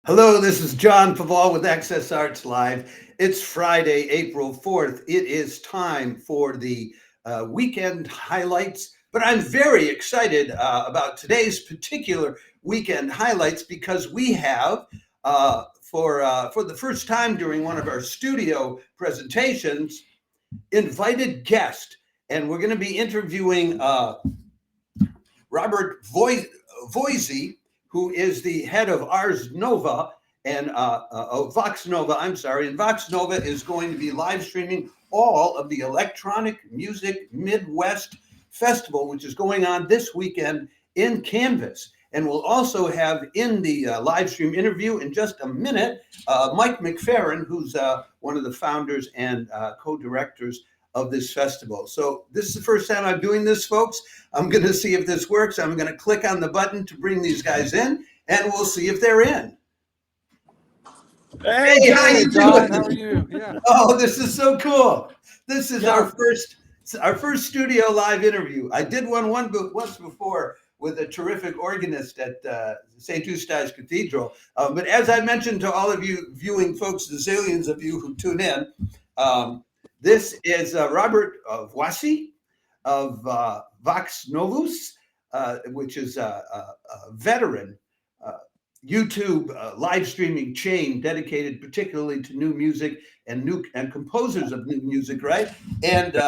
Hello, this is John Paval with Access Arts Live. It's Friday, April 4th. It is time for the weekend highlights, but I'm very excited about today's particular weekend highlights because we have, for the first time during one of our studio presentations, invited guest, and we're going to be interviewing Robert Voisey, who is the head of Ars Nova and Vox Nova, and Vox Nova is going to be live streaming all of the Electronic Music Midwest Festival, which is going on this weekend in Canvas. And we'll also have in the live stream interview in just a minute, Mike McFerron, who's one of the founders and co-directors of this festival. So this is the first time I'm doing this, folks. I'm going to see if this works. I'm going to click on the button to bring these guys in, and we'll see if they're in. Hey, how you John, doing? how are you? Yeah. Oh, this is so cool. This is our first studio live interview. I did one once before with a terrific organist at St. Eustace Cathedral. But as I mentioned to all of you viewing folks, the zillions of you who tune in, this is Robert Voisey of Vox Novus, which is a veteran YouTube live streaming chain dedicated particularly to new music and composers of new music, right? And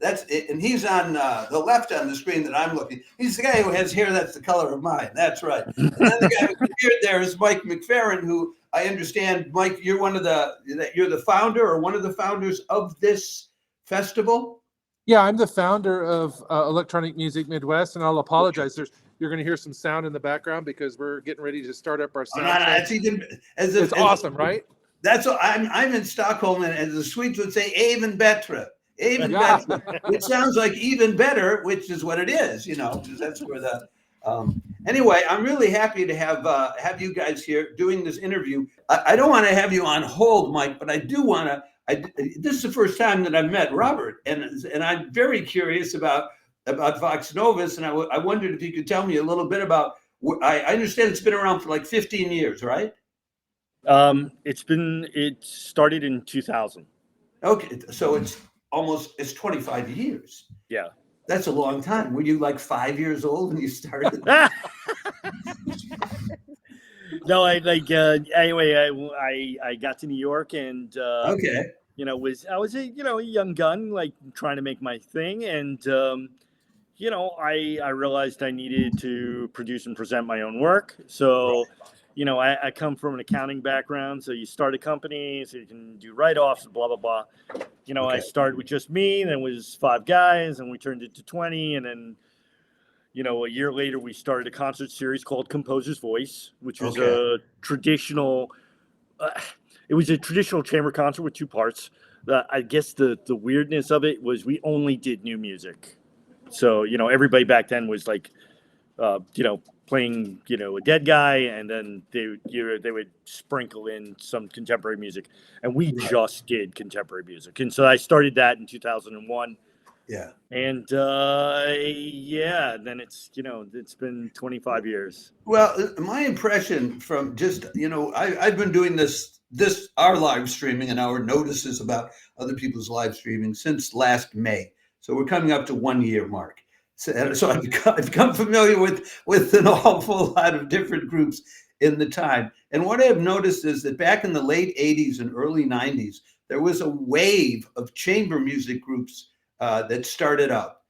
and he's on the left on the screen that I'm looking. He's the guy who has hair that's the color of mine. That's right. And then the guy who's here there is Mike McFerron, who I understand, Mike, you're the founder or one of the founders of this festival. Yeah, I'm the founder of Electronic Music Midwest, and I'll apologize. You're going to hear some sound in the background because we're getting ready to start up our sound. It's awesome, right? That's what I'm in Stockholm, and the Swedes would say "even better." Even better. It sounds like even better, which is what it is, because that's where the. Anyway, I'm really happy to have you guys here doing this interview. I don't want to have you on hold, Mike, but I do want to. This is the first time that I've met Robert, and I'm very curious about Vox Novus, and I wondered if you could tell me a little bit about. I understand it's been around for like 15 years, right? It started in 2000. Okay, so it's 25 years. Yeah. That's a long time. Were you like 5 years old when you started? No, anyway, I got to New York and okay. I was a young gun, like trying to make my thing, and I realized I needed to produce and present my own work. So I come from an accounting background, so you start a company so you can do write-offs, blah, blah, blah. Okay. I started with just me, and then it was 5 guys, and we turned it to 20. And then, a year later, we started a concert series called Composer's Voice, which was a traditional chamber concert with 2 parts. I guess the weirdness of it was we only did new music. So, everybody back then was like, playing, a dead guy, and then they would sprinkle in some contemporary music, and we just did contemporary music. And so I started that in 2001. Yeah. And then it's been 25 years. Well, my impression from just, I've been doing our live streaming and our notices about other people's live streaming since last May. So we're coming up to 1 year mark. So I've become familiar with an awful lot of different groups in the time. And what I have noticed is that back in the late 80s and early 90s, there was a wave of chamber music groups that started up,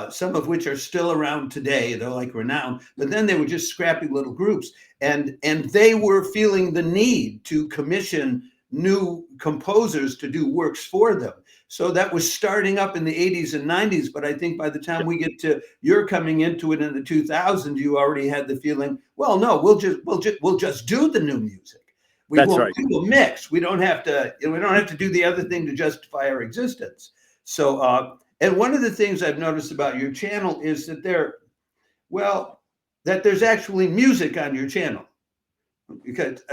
some of which are still around today. They're like renowned, but then they were just scrappy little groups. And they were feeling the need to commission new composers to do works for them. So that was starting up in the 80s and 90s. But I think by the time we get to you're coming into it in the 2000s, you already had the feeling, well, no, we'll just do the new music. We will mix. We don't have to do the other thing to justify our existence. So and one of the things I've noticed about your channel is that there's actually music on your channel. Because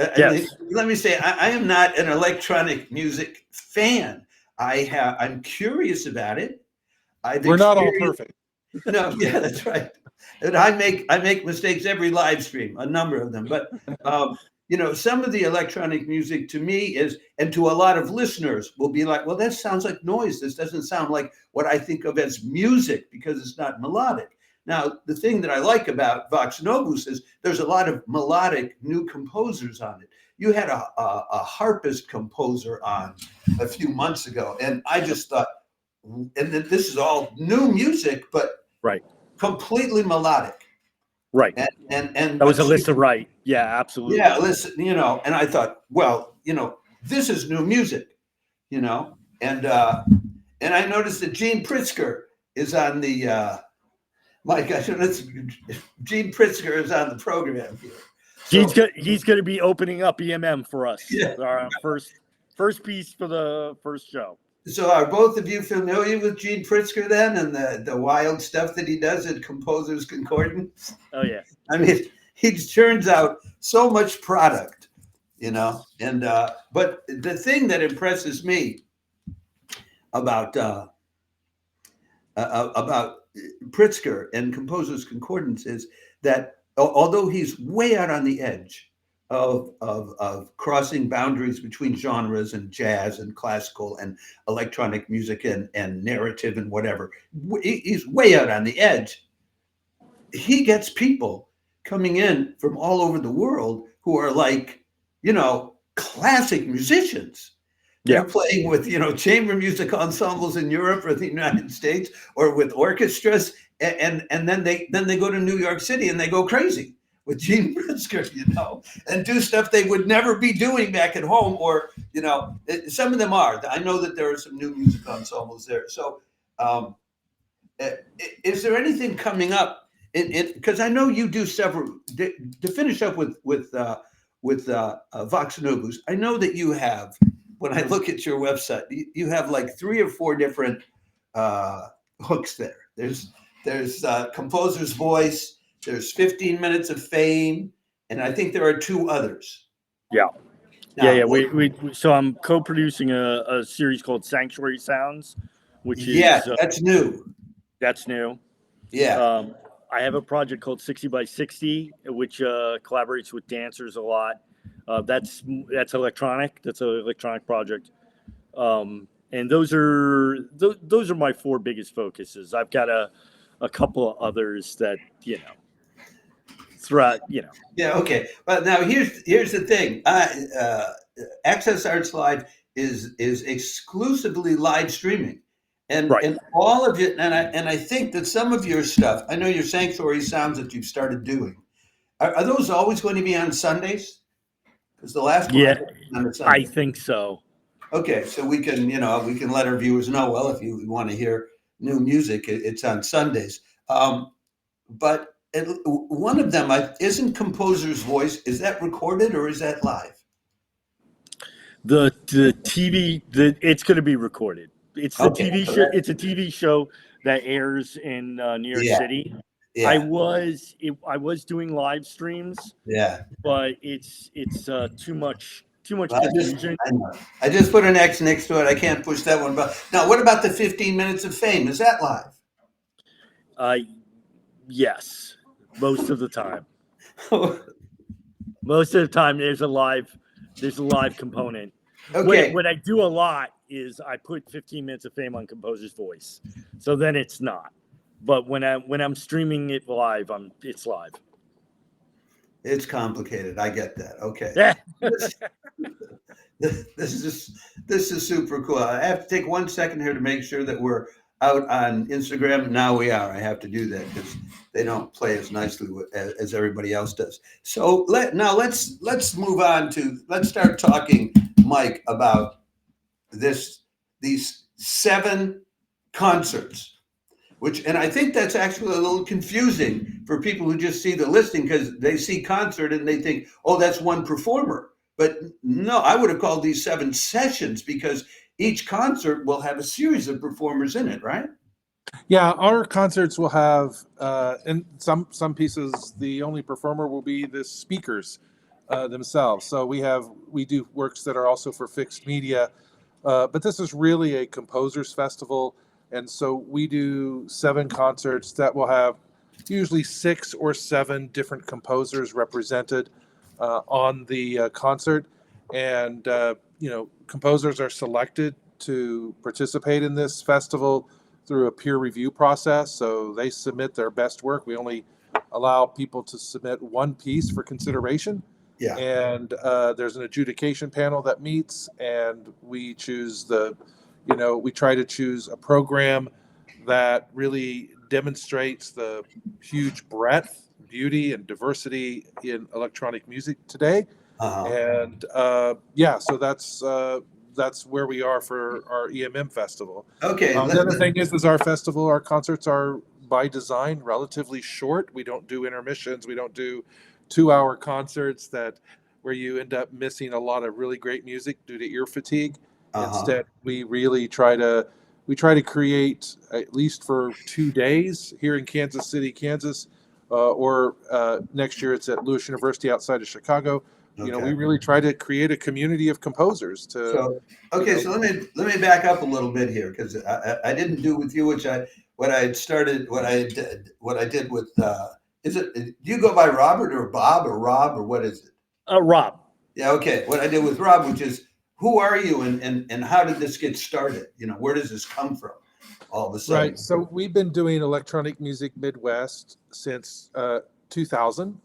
let me say, I am not an electronic music fan. I'm curious about it. We're not all perfect. No, yeah, that's right. And I make mistakes every live stream, a number of them. But some of the electronic music to me is, and to a lot of listeners will be like, well, that sounds like noise. This doesn't sound like what I think of as music because it's not melodic. Now, the thing that I like about Vox Novus is there's a lot of melodic new composers on it. You had a harpist composer on a few months ago, and I just thought, and this is all new music, but completely melodic. Right. And that was Alyssa Wright. Yeah, absolutely. Yeah, listen, and I thought, well, this is new music, and I noticed that Gene Pritzker is on the Mike, Gene Pritzker is on the program here. So, he's going to be opening up EMM for us. Yeah. Our first piece for the first show. So are both of you familiar with Gene Pritzker then, and the wild stuff that he does at Composers Concordance? Oh yeah. I mean, he turns out so much product, and but the thing that impresses me about Pritzker and Composers Concordance is that although he's way out on the edge of crossing boundaries between genres and jazz and classical and electronic music and narrative and whatever, he's way out on the edge. He gets people coming in from all over the world who are like, classic musicians. They're playing with, chamber music ensembles in Europe or the United States, or with orchestras, and then they go to New York City and they go crazy with Gene Pritzker, and do stuff they would never be doing back at home, or some of them are. I know that there are some new music ensembles there. So, is there anything coming up? Because I know you do several. To finish up with Vox Novus, I know that you have. When I look at your website, you have like 3 or 4 different hooks there. There's Composer's Voice, there's 15 Minutes of Fame, and I think there are 2 others. Yeah. Now, so I'm co-producing a series called Sanctuary Sounds, which is that's new. That's new. Yeah. I have a project called 60 by 60, which collaborates with dancers a lot. That's electronic. That's an electronic project, and those are my 4 biggest focuses. I've got a couple of others that throughout. Yeah. Okay. But now here's the thing. Access Arts Live is exclusively live streaming, and all of it. And I think that some of your stuff. I know your Sanctuary Sounds that you've started doing. Are those always going to be on Sundays? Because the last one I think so. Okay, so we can let our viewers know. Well, if you want to hear new music, it's on Sundays. But one of them isn't Composer's Voice. Is that recorded or is that live? The TV, it's going to be recorded. It's the TV show. It's a TV show that airs in New York City. Yeah. I was doing live streams. Yeah. But it's too much confusion. I just put an X next to it. I can't push that one. But now, what about the 15 Minutes of Fame? Is that live? Yes, most of the time. Most of the time, there's a live component. Okay. What I do a lot is I put 15 Minutes of Fame on Composer's Voice, so then it's not. But when I'm streaming it live, it's live. It's complicated. I get that. Okay. Yeah. This is super cool. I have to take 1 second here to make sure that we're out on Instagram. Now we are. I have to do that because they don't play as nicely as everybody else does. So let's move on to let's start talking, Mike, about these 7 concerts. And I think that's actually a little confusing for people who just see the listing because they see concert and they think, oh, that's one performer. But no, I would have called these 7 sessions because each concert will have a series of performers in it, right? Yeah, our concerts will have, in some pieces, the only performer will be the speakers themselves. So we do works that are also for fixed media, but this is really a composers festival. And so we do 7 concerts that will have usually 6 or 7 different composers represented. on the concert, and composers are selected to participate in this festival through a peer review process. So they submit their best work. We only allow people to submit one piece for consideration. Yeah. And there's an adjudication panel that meets, and we choose we try to choose a program that really demonstrates the huge breadth, beauty, and diversity in electronic music today. And so that's where we are for our EMM festival. Okay. The other thing is our festival, our concerts are by design relatively short. We don't do intermissions. We don't do 2-hour concerts where you end up missing a lot of really great music due to ear fatigue. Instead, we really try to create, at least for 2 days here in Kansas City, Kansas, or next year it's at Lewis University outside of Chicago. Okay. We really try to create a community of composers to. So let me back up a little bit here, because I didn't do with you what I did with do you go by Robert or Bob or Rob, or what is it? Rob. Yeah, okay. What I did with Rob, which is, who are you and how did this get started? Where does this come from all of a sudden? Right. So we've been doing electronic music Midwest since 2000.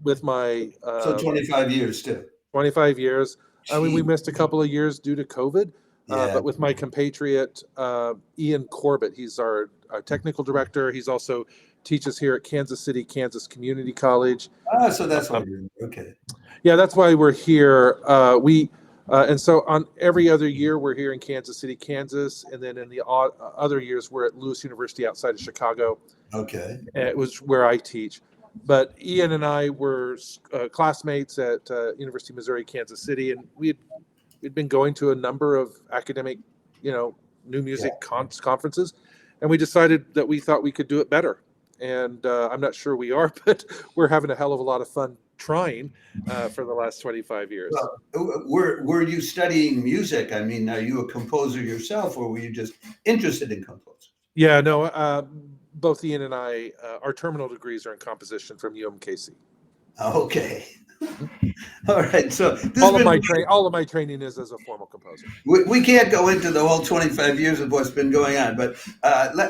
With my so 25 years too. 25 years. I mean, we missed a couple of years due to COVID, but with my compatriot Ian Corbett, he's our technical director. He's also teaches here at Kansas City, Kansas Community College. So that's why you're okay. Yeah, that's why we're here. And so on every other year, we're here in Kansas City, Kansas, and then in the other years, we're at Lewis University outside of Chicago. Okay. And it was where I teach. But Ian and I were classmates at University of Missouri, Kansas City, and we'd been going to a number of academic, new music conferences, and we decided that we thought we could do it better. And I'm not sure we are, but we're having a hell of a lot of fun trying for the last 25 years. Well, were you studying music? I mean, are you a composer yourself, or were you just interested in composing? Yeah, no. Both Ian and I, our terminal degrees are in composition from UMKC. Okay. All right. So all of my training is as a formal composer. We can't go into the whole 25 years of what's been going on, but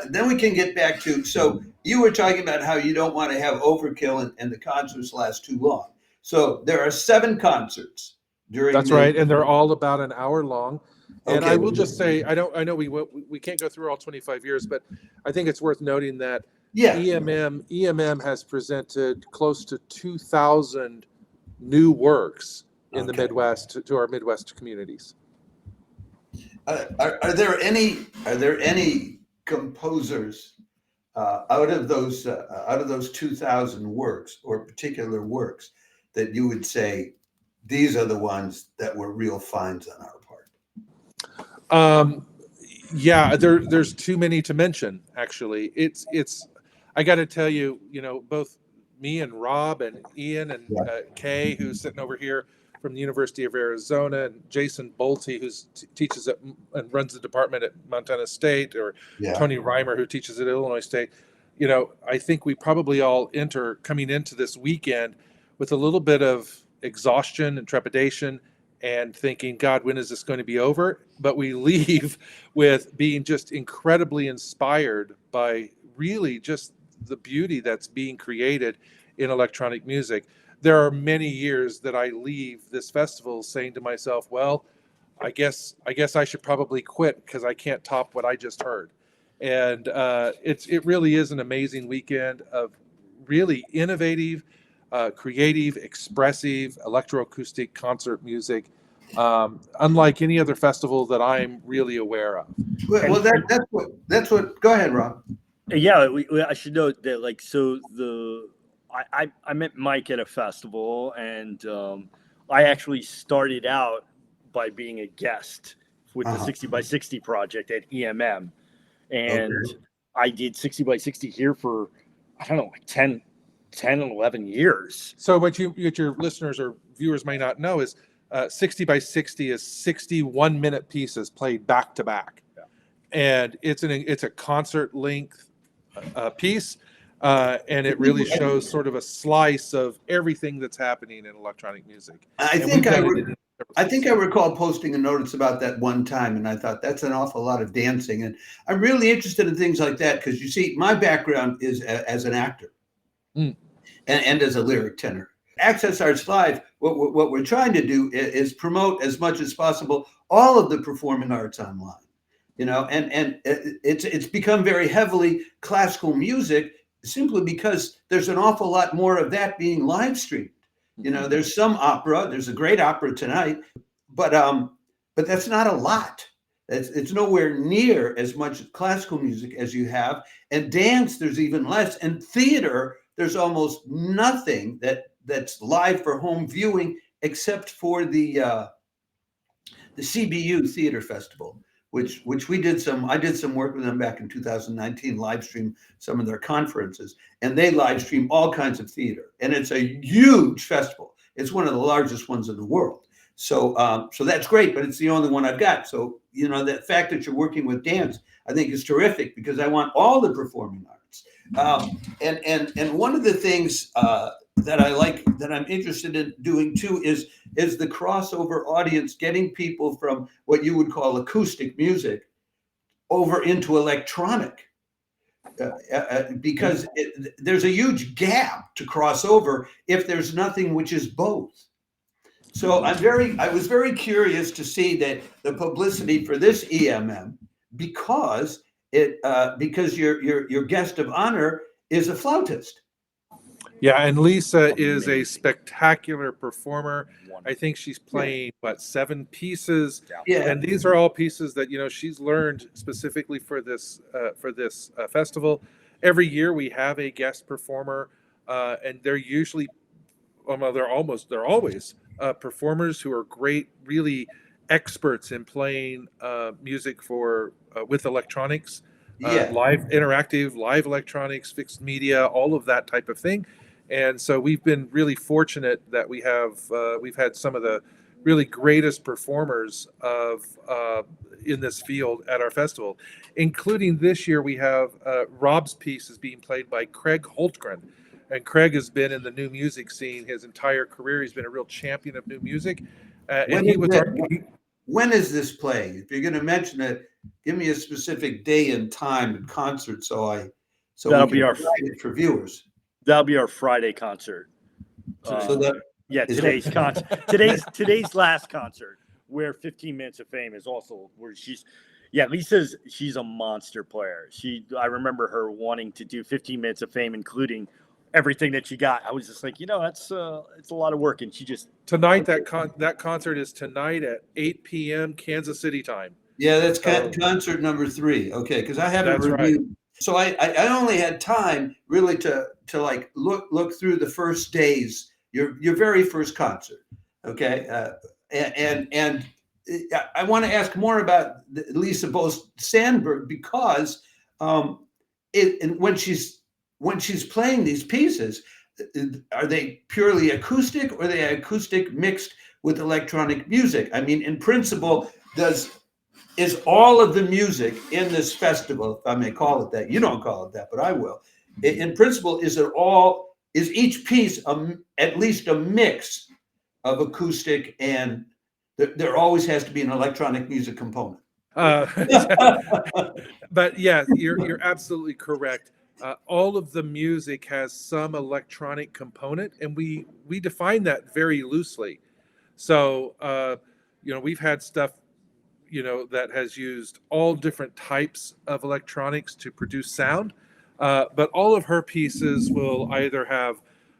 then we can get back to, so you were talking about how you don't want to have overkill and the concerts last too long. So there are 7 concerts during. That's right, and they're all about an hour long. And okay. I will just say, I know we can't go through all 25 years, but I think it's worth noting that EMM has presented close to 2,000 new works in the Midwest to our Midwest communities. Are there any composers out of those 2,000 works, or particular works, that you would say these are the ones that were real finds on our part? There's too many to mention. Actually, it's. I got to tell you, both me and Rob and Ian and Kay, who's sitting over here from the University of Arizona, and Jason Bolte, who teaches and runs the department at Montana State, or Tony Reimer, who teaches at Illinois State. I think we probably all coming into this weekend with a little bit of exhaustion and trepidation, and thinking, God, when is this going to be over? But we leave with being just incredibly inspired by really just the beauty that's being created in electronic music. There are many years that I leave this festival saying to myself, well, I guess I should probably quit because I can't top what I just heard. And it really is an amazing weekend of really innovative, creative, expressive, electroacoustic concert music, unlike any other festival that I'm really aware of. Well, that's what. Go ahead, Rob. Yeah, I should note that, I met Mike at a festival, and I actually started out by being a guest with the 60 by 60 project at EMM, and I did 60 by 60 here for, I don't know, like 10 and 11 years. So what your listeners or viewers may not know is 60 by 60 is 61 minute pieces played back to back. And it's a concert length piece. and it really shows sort of a slice of everything that's happening in electronic music. I And think we've I, done it re- in I think I recall posting a notice about that one time, and I thought that's an awful lot of dancing. And I'm really interested in things like that because you see, my background is as an actor Mm. and as a lyric tenor. Access Arts Live, what we're trying to do is promote as much as possible all of the performing arts online. And it's become very heavily classical music simply because there's an awful lot more of that being live streamed. There's some opera. There's a great opera tonight, but that's not a lot. It's nowhere near as much classical music as you have, and dance there's even less, and theater there's almost nothing that's live for home viewing except for the CBU Theater Festival, which I did some work with them back in 2019, live stream some of their conferences, and they live stream all kinds of theater, and it's a huge festival. It's one of the largest ones in the world. So that's great, but it's the only one I've got. So the fact that you're working with dance, I think is terrific because I want all the performing arts. And one of the things that I like, that I'm interested in doing too, is the crossover audience, getting people from what you would call acoustic music over into electronic, because there's a huge gap to cross over if there's nothing which is both. So I was very curious to see that the publicity for this EMM, because your guest of honor is a flautist. Yeah, and Lisa is a spectacular performer. I think she's playing 7 pieces, Yeah. and these are all pieces that she's learned specifically for this festival. Every year we have a guest performer, and they're usually, they're always performers who are great, really experts in playing music for with electronics, live interactive, live electronics, fixed media, all of that type of thing. And so we've been really fortunate that we've had some of the really greatest performers in this field at our festival, including this year we have Rob's piece is being played by Craig Hultgren. And Craig has been in the new music scene his entire career. He's been a real champion of new music. When is this playing? If you're going to mention it, give me a specific day and time and concert so that'll we be can our provide it for viewers. That'll be our Friday concert. Today's concert. Today's last concert, where 15 Minutes of Fame is also where she's a monster player. I remember her wanting to do 15 Minutes of Fame, including everything that she got. I was just like, it's a lot of work, and she just tonight that concert is tonight at 8 p.m. Kansas City time. Yeah, that's concert number 3. Okay, because I haven't reviewed. Right. So I only had time really to like look through the first days, your very first concert. Okay, and I want to ask more about Lisa Bost-Sandgren because when she's playing these pieces, are they purely acoustic or are they acoustic mixed with electronic music? I mean, in principle, is all of the music in this festival, if I may call it that, you don't call it that, but I will. In principle, is each piece at least a mix of acoustic, and there always has to be an electronic music component? But yeah, you're absolutely correct. All of the music has some electronic component, and we define that very loosely. So we've had stuff that has used all different types of electronics to produce sound, but all of her pieces will either have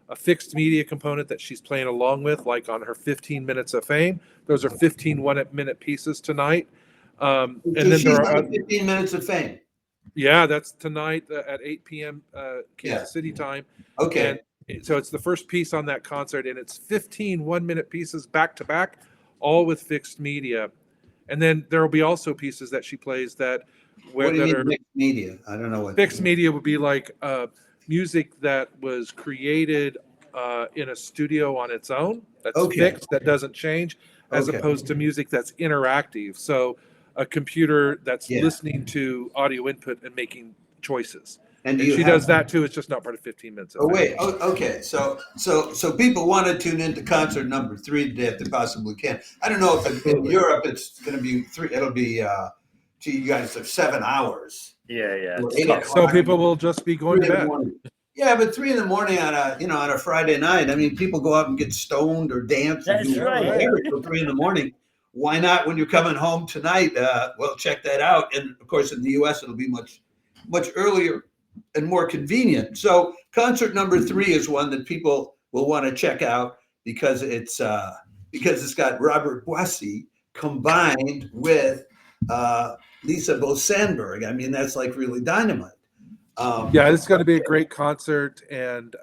a fixed media component that she's playing along with, like on her 15 Minutes of Fame. Those are 15 1-minute pieces tonight. And then there are 15 Minutes of Fame. Yeah, that's tonight at 8 p.m. Kansas City time. Okay. And so it's the first piece on that concert, and it's 15 1-minute pieces back to back, all with fixed media. And then there will be also pieces that she plays what do you mean mixed media? I don't know what fixed media would be, like music that was created in a studio on its own, that's fixed, that doesn't change, as opposed to music that's interactive. So a computer that's listening to audio input and making choices. And And you she have, does that too. It's just not part of 15 minutes. oh wait, oh, okay. So people want to tune into concert number 3 today if they possibly can. I don't know if in Absolutely. Europe it's going to be 3. It'll be gee, you guys have 7 hours. Yeah, Or it's 8 tough. So people will just be going 3 to in the bed. morning. Yeah, but 3 in the morning on a Friday night. I mean, people go out and get stoned or dance or That's do right. whatever till 3 in the morning. Why not when you're coming home tonight? Well, check that out. And of course, in the U.S., it'll be much earlier and more convenient. So concert number 3 is one that people will want to check out because it's got Robert Voisey combined with Lisa Bost-Sandgren. I mean, that's like really dynamite. Yeah, it's going to be a great concert, and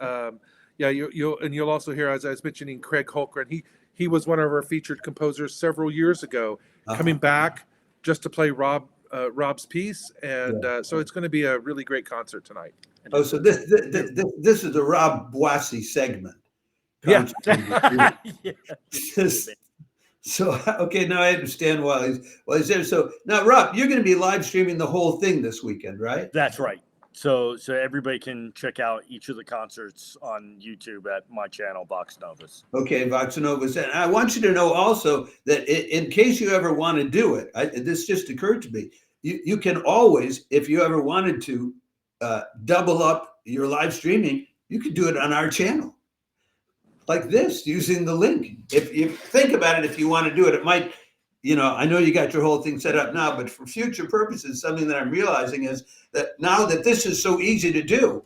yeah, you'll also hear, as I was mentioning, Craig Hultgren. He was one of our featured composers several years ago, coming back just to play Rob's piece, and so it's going to be a really great concert tonight. Oh, so this is the Rob Voisey segment. Yeah. So okay, now I understand why he's there. So now, Rob, you're going to be live streaming the whole thing this weekend, right? That's right. So everybody can check out each of the concerts on YouTube at my channel, Vox Novus. Okay, Vox Novus. And I want you to know also that in case you ever want to do it, this just occurred to me. You can always, if you ever wanted to, double up your live streaming. You could do it on our channel, like this, using the link. If you think about it, if you want to do it, it might. I know you got your whole thing set up now, but for future purposes, something that I'm realizing is that now that this is so easy to do,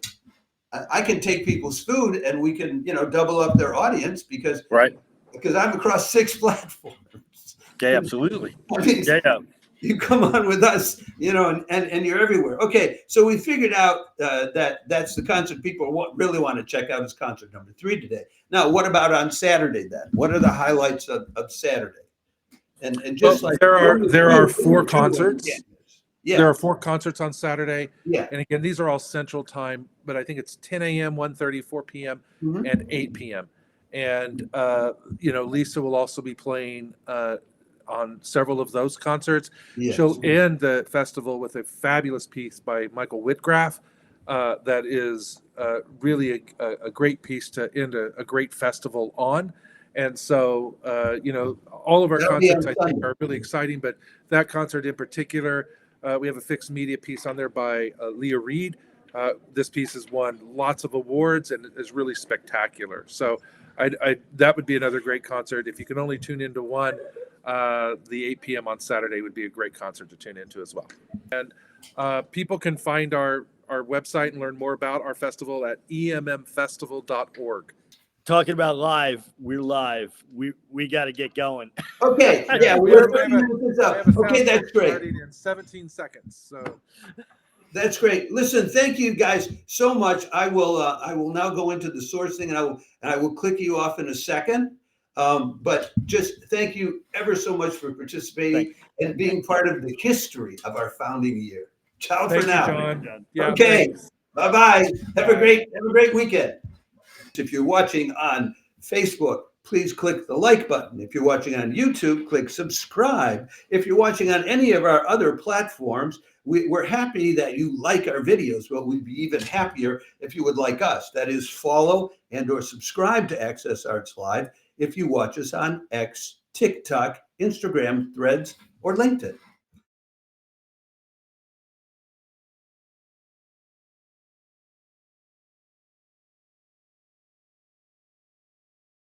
I can take people's food and we can, double up their audience because I'm across 6 platforms. Okay, absolutely. I mean, you come on with us, and you're everywhere. Okay, so we figured out that's the concert people really want to check out is concert number 3 today. Now, what about on Saturday then? What are the highlights of Saturday? And just like there are 4 concerts. Yeah. There are 4 concerts on Saturday. Yeah. And again, these are all Central Time, but I think it's 10 a.m., 1:30, 4 p.m., and 8 p.m. And Lisa will also be playing on several of those concerts. Yes. She'll end the festival with a fabulous piece by Michael Whitgraff that is really a great piece to end a great festival on. And so, all of our concerts, I think, are really exciting, but that concert in particular, we have a fixed media piece on there by Leah Reed. This piece has won lots of awards and is really spectacular. So that would be another great concert. If you can only tune into one, the 8 p.m. on Saturday would be a great concert to tune into as well. And people can find our website and learn more about our festival at emmfestival.org. Talking about live, we're live. We got to get going. Okay, yeah, we're 30 minutes up. Okay, that's great. Starting in 17 seconds. So that's great. Listen, thank you guys so much. I will now go into the source thing, and I will click you off in a second. But just thank you ever so much for participating and being part of the history of our founding year. Ciao for now. John. Yeah, okay, thanks. bye-bye. Have a great weekend. If you're watching on Facebook, please click the like button. If you're watching on YouTube, click subscribe. If you're watching on any of our other platforms, we're happy that you like our videos. Well, we'd be even happier if you would like us. That is, follow and or subscribe to Access Arts Live if you watch us on X, TikTok, Instagram, Threads, or LinkedIn.